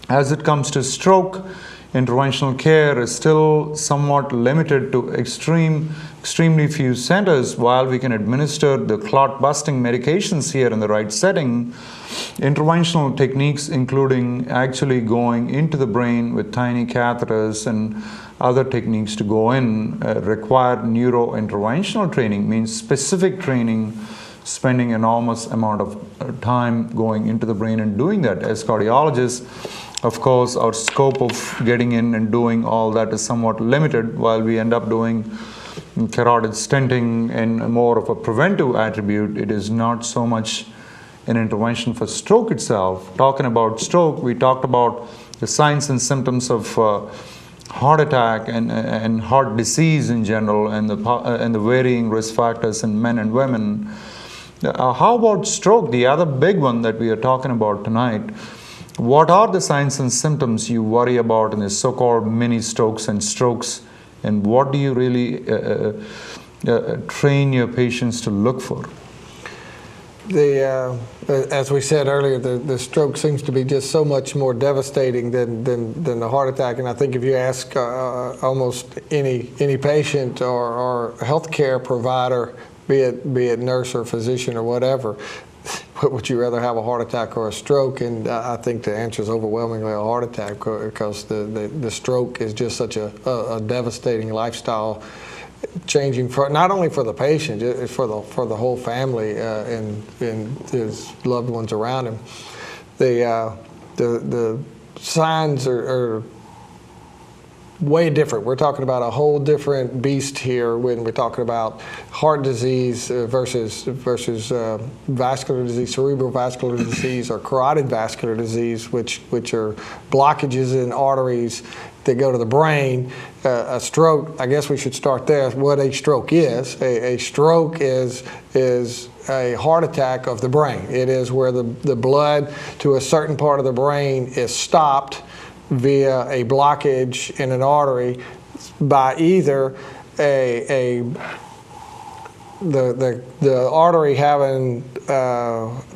As it comes to stroke, interventional care is still somewhat limited to extremely few centers. While we can administer the clot-busting medications here in the right setting, interventional techniques, including actually going into the brain with tiny catheters and other techniques to go in, require neurointerventional training, means specific training, spending enormous amount of time going into the brain and doing that. As cardiologists, of course, our scope of getting in and doing all that is somewhat limited, while we end up doing carotid stenting and more of a preventive attribute. It is not so much an intervention for stroke itself. Talking about stroke, we talked about the signs and symptoms of heart attack and heart disease in general, and the varying risk factors in men and women. How about stroke, the other big one that we are talking about tonight? What are the signs and symptoms you worry about in the so-called mini strokes and strokes, and what do you really train your patients to look for? As we said earlier, the stroke seems to be just so much more devastating than the heart attack. And I think if you ask almost any patient or healthcare provider, be it nurse or physician or whatever, would you rather have a heart attack or a stroke? And I think the answer is overwhelmingly a heart attack, because the stroke is just such a devastating lifestyle changing, for not only for the patient, it's for the whole family and his loved ones around him. The signs are way different. We're talking about a whole different beast here when we're talking about heart disease versus vascular disease, cerebral vascular disease, or carotid vascular disease, which are blockages in arteries that go to the brain. A stroke, I guess we should start there. What a stroke is. A stroke is a heart attack of the brain. It is where the blood to a certain part of the brain is stopped via a blockage in an artery by either the artery having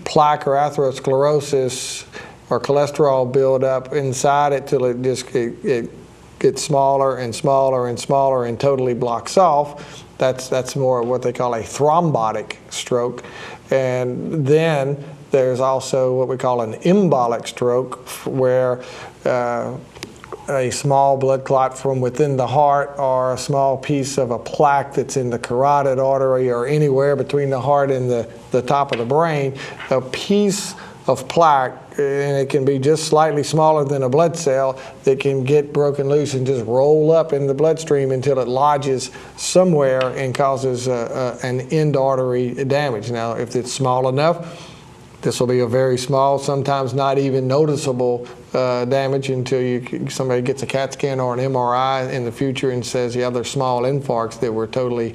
plaque or atherosclerosis or cholesterol build up inside it till it just it gets smaller and smaller and smaller and totally blocks off. That's more what they call a thrombotic stroke. And then there's also what we call an embolic stroke, where a small blood clot from within the heart or a small piece of a plaque that's in the carotid artery or anywhere between the heart and the top of the brain, a piece of plaque, and it can be just slightly smaller than a blood cell, that can get broken loose and just roll up in the bloodstream until it lodges somewhere and causes an end artery damage. Now, if it's small enough, this will be a very small, sometimes not even noticeable damage until somebody gets a CAT scan or an MRI in the future and says, yeah, there's small infarcts that were totally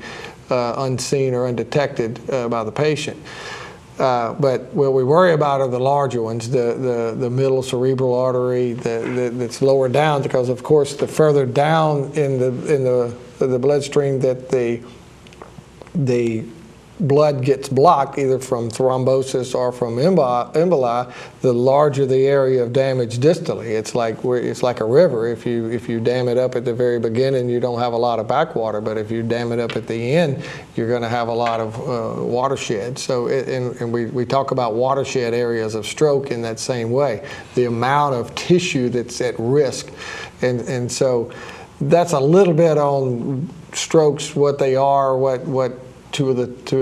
unseen or undetected by the patient. But what we worry about are the larger ones, the middle cerebral artery that's lower down, because of course the further down in the bloodstream that the blood gets blocked, either from thrombosis or from emboli, the larger the area of damage distally. It's like a river. If you dam it up at the very beginning, you don't have a lot of backwater, but if you dam it up at the end, you're going to have a lot of watershed. So, and we talk about watershed areas of stroke in that same way, the amount of tissue that's at risk, and so that's a little bit on strokes, what they are, what two of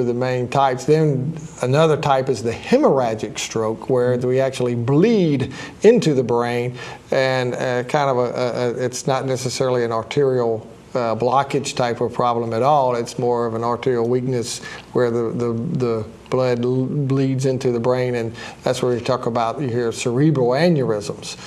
the main types. Then another type is the hemorrhagic stroke, where we actually bleed into the brain, and it's not necessarily an arterial blockage type of problem at all. It's more of an arterial weakness where the blood bleeds into the brain, and that's where we talk about, you hear cerebral aneurysms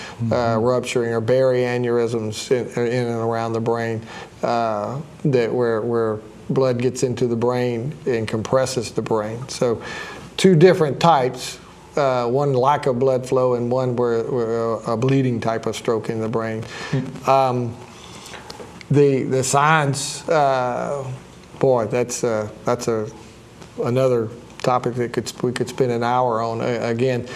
rupturing, or Berry aneurysms in and around the brain, that where blood gets into the brain and compresses the brain. So two different types, one lack of blood flow and one where a bleeding type of stroke in the brain. The signs, boy, that's another topic that we could spend an hour on. Again,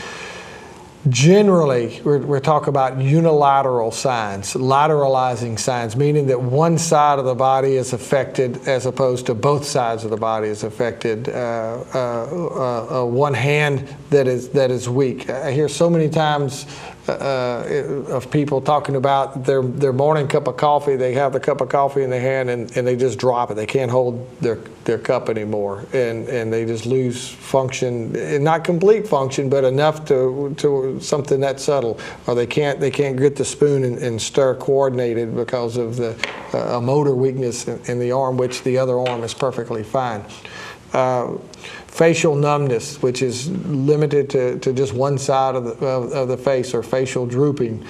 Generally, we're talking about unilateral signs, lateralizing signs, meaning that one side of the body is affected as opposed to both sides of the body is affected. One hand that is weak. I hear so many times of people talking about their morning cup of coffee. They have the cup of coffee in their hand and they just drop it. They can't hold their cup anymore, and they just lose function, not complete function, but enough to something that subtle. Or they can't get the spoon and stir coordinated because of the a motor weakness in the arm, which the other arm is perfectly fine. Facial numbness, which is limited to just one side of the face, or facial drooping.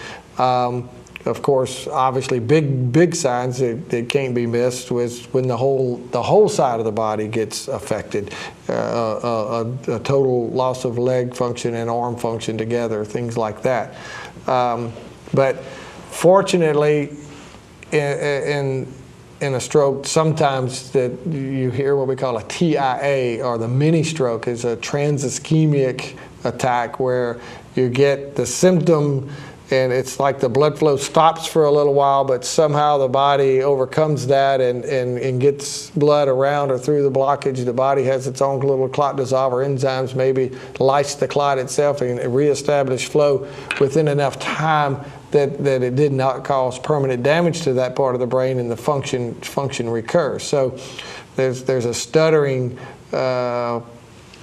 Of course, obviously, big signs that can't be missed was when the whole side of the body gets affected. A total loss of leg function and arm function together, things like that. But fortunately, in a stroke, sometimes that you hear what we call a TIA, or the mini stroke, is a transischemic attack where you get the symptom and it's like the blood flow stops for a little while, but somehow the body overcomes that and gets blood around or through the blockage. The body has its own little clot dissolver enzymes, maybe lyse the clot itself and reestablish flow within enough time that it did not cause permanent damage to that part of the brain, and the function recurs. So there's a stuttering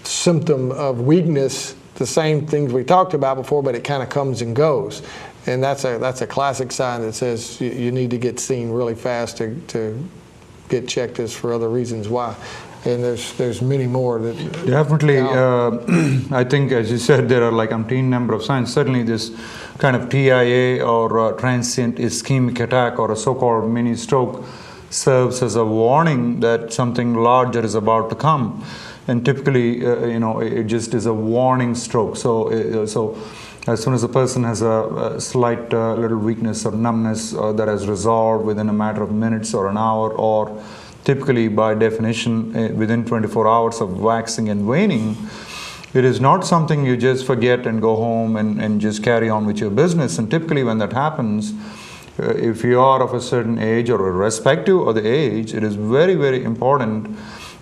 symptom of weakness, the same things we talked about before, but it kind of comes and goes. And that's a classic sign that says you need to get seen really fast to get checked as for other reasons why. And there's many more. Definitely. I think, as you said, there are like umpteen number of signs. Certainly this kind of TIA or transient ischemic attack or a so-called mini stroke serves as a warning that something larger is about to come. And typically, it just is a warning stroke. So as soon as a person has a slight little weakness or numbness that has resolved within a matter of minutes or an hour, or typically by definition within 24 hours of waxing and waning, it is not something you just forget and go home and just carry on with your business. And typically when that happens, if you are of a certain age or irrespective of the age, it is very, very important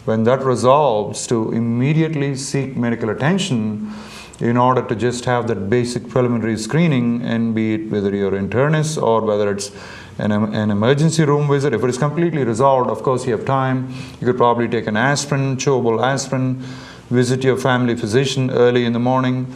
when that resolves to immediately seek medical attention in order to just have that basic preliminary screening, and be it whether you're an internist or whether it's an emergency room visit. If it is completely resolved, of course you have time. You could probably take an aspirin, chewable aspirin, visit your family physician early in the morning.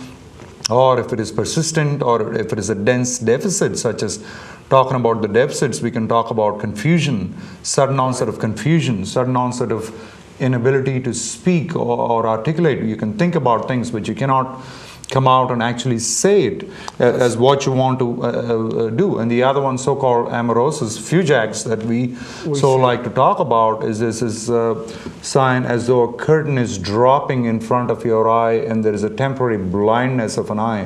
Or if it is persistent, or if it is a dense deficit, such as talking about the deficits, we can talk about confusion, sudden onset of confusion, sudden onset of inability to speak or articulate. You can think about things, but you cannot come out and actually say it as what you want to do. And the other one, so-called amaurosis, fugax, that we like to talk about, is this sign as though a curtain is dropping in front of your eye and there is a temporary blindness of an eye,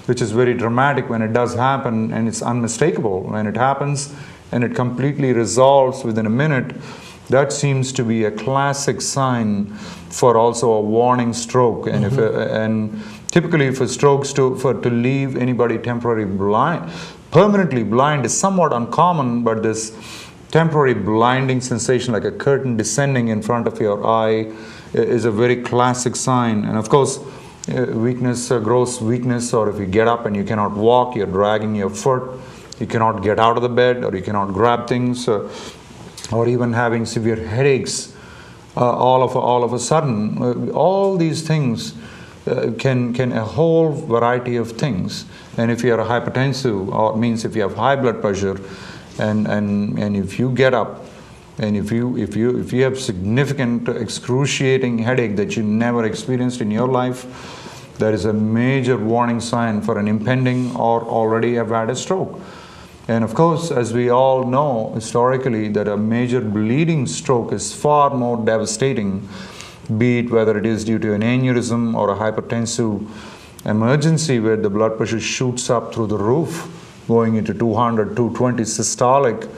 which is very dramatic when it does happen, and it's unmistakable. When it happens and it completely resolves within a minute, that seems to be a classic sign for also a warning stroke. And and typically for strokes to leave anybody permanently blind is somewhat uncommon, but this temporary blinding sensation, like a curtain descending in front of your eye, is a very classic sign. And of course, weakness, gross weakness, or if you get up and you cannot walk, you're dragging your foot, you cannot get out of the bed, or you cannot grab things, or even having severe headaches all of a sudden. All these things can a whole variety of things. And if you are a hypertensive, or it means if you have high blood pressure, and if you get up, and if you have significant excruciating headache that you never experienced in your life, that is a major warning sign for an impending or already have had a stroke. And of course, as we all know historically, that a major bleeding stroke is far more devastating, be it whether it is due to an aneurysm or a hypertensive emergency where the blood pressure shoots up through the roof, going into 200, 220 systolic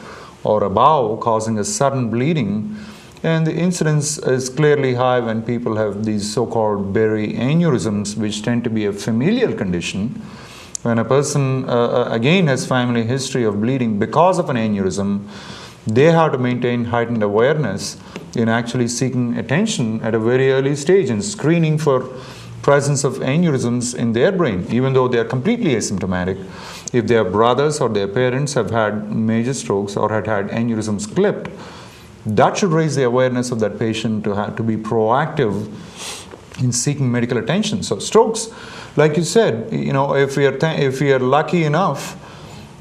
or above, causing a sudden bleeding. And the incidence is clearly high when people have these so-called berry aneurysms, which tend to be a familial condition. When a person, again, has family history of bleeding because of an aneurysm, they have to maintain heightened awareness in actually seeking attention at a very early stage and screening for presence of aneurysms in their brain, even though they are completely asymptomatic. If their brothers or their parents have had major strokes or had aneurysms clipped, that should raise the awareness of that patient to be proactive in seeking medical attention. So strokes, like you said, if we are lucky enough,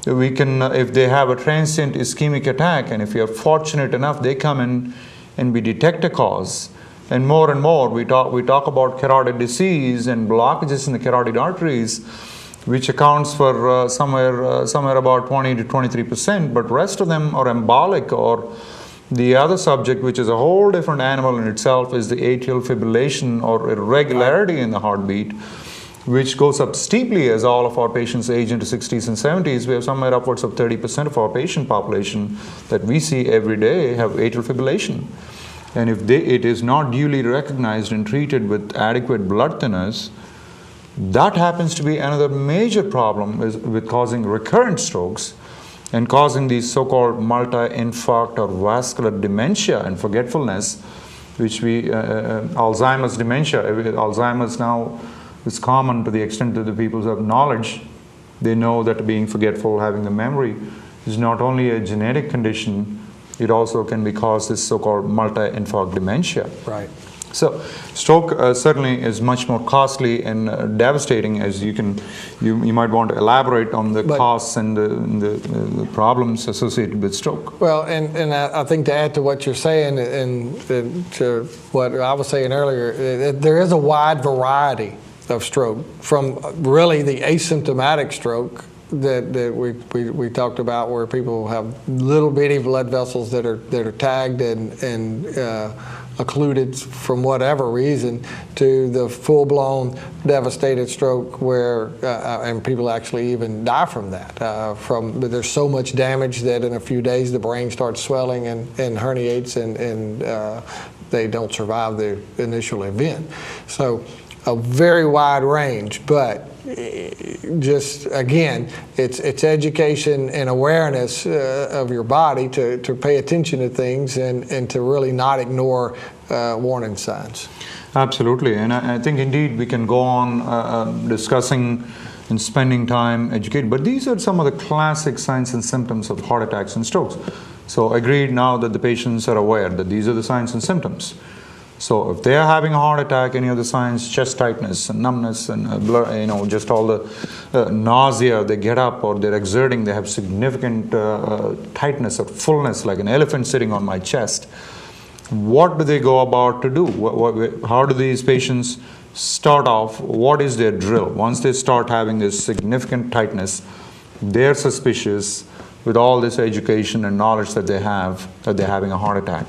we can, if they have a transient ischemic attack, and if we are fortunate enough, they come in and we detect a cause. And more we talk about carotid disease and blockages in the carotid arteries, which accounts for somewhere about 20 to 23%, but rest of them are embolic, or the other subject, which is a whole different animal in itself, is the atrial fibrillation or irregularity in the heartbeat, which goes up steeply as all of our patients age into 60s and 70s. We have somewhere upwards of 30% of our patient population that we see every day have atrial fibrillation. And if it is not duly recognized and treated with adequate blood thinners, that happens to be another major problem with causing recurrent strokes and causing these so-called multi-infarct or vascular dementia and forgetfulness, which Alzheimer's dementia. Alzheimer's now is common to the extent that the people have knowledge. They know that being forgetful, having the memory, is not only a genetic condition, it also can be caused this so-called multi-infarct dementia. Right. So stroke certainly is much more costly and devastating, as you might want to elaborate on the costs and the problems associated with stroke. Well, and I think to add to what you're saying and to what I was saying earlier, there is a wide variety of stroke, from really the asymptomatic stroke that we talked about, where people have little bitty blood vessels that are tagged and occluded from whatever reason, to the full-blown devastated stroke where and people actually even die from that. There's so much damage that in a few days the brain starts swelling and herniates and they don't survive the initial event. So a very wide range, but just again, it's education and awareness of your body to pay attention to things and to really not ignore warning signs. Absolutely, and I think indeed we can go on discussing and spending time educating, but these are some of the classic signs and symptoms of heart attacks and strokes. So agreed now that the patients are aware that these are the signs and symptoms. So if they are having a heart attack, any of the signs, chest tightness and numbness and just all the nausea, they get up or they're exerting, they have significant tightness or fullness like an elephant sitting on my chest. What do they go about to do? How do these patients start off? What is their drill? Once they start having this significant tightness, they're suspicious with all this education and knowledge that they have that they're having a heart attack.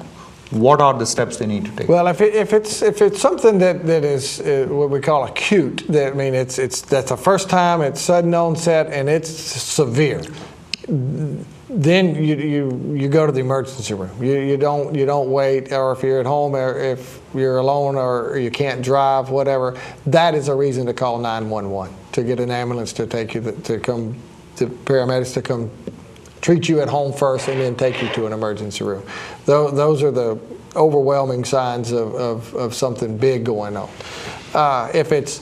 What are the steps they need to take? Well, if it's something that is what we call acute, that's a first time, it's sudden onset, and it's severe, then you go to the emergency room. You don't wait, or if you're at home, or if you're alone, or you can't drive, whatever. That is a reason to call 911, to get an ambulance to take you paramedics to come treat you at home first and then take you to an emergency room. Those are the overwhelming signs of something big going on. If it's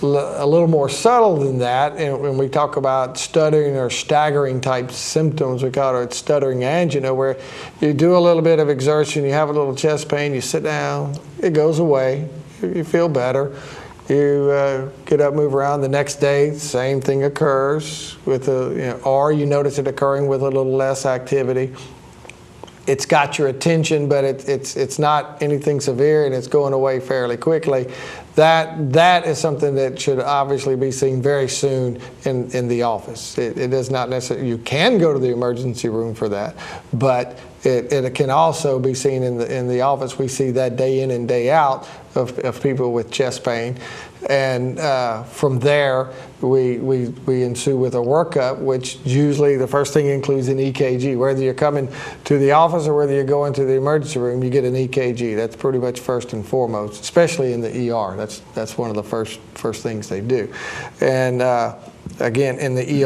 a little more subtle than that, and when we talk about stuttering or staggering type symptoms, we call it stuttering angina, where you do a little bit of exertion, you have a little chest pain, you sit down, it goes away, you feel better. You get up, move around. The next day, same thing occurs or you notice it occurring with a little less activity. It's got your attention, but it's not anything severe, and it's going away fairly quickly. That is something that should obviously be seen very soon in the office. It does not necessarily. You can go to the emergency room for that, but it can also be seen in the office. We see that day in and day out of people with chest pain, and from there we ensue with a workup, which usually the first thing includes an EKG. Whether you're coming to the office or whether you're going to the emergency room, you get an EKG. That's pretty much first and foremost, especially in the ER. That's one of the first things they do, and again, in the ER,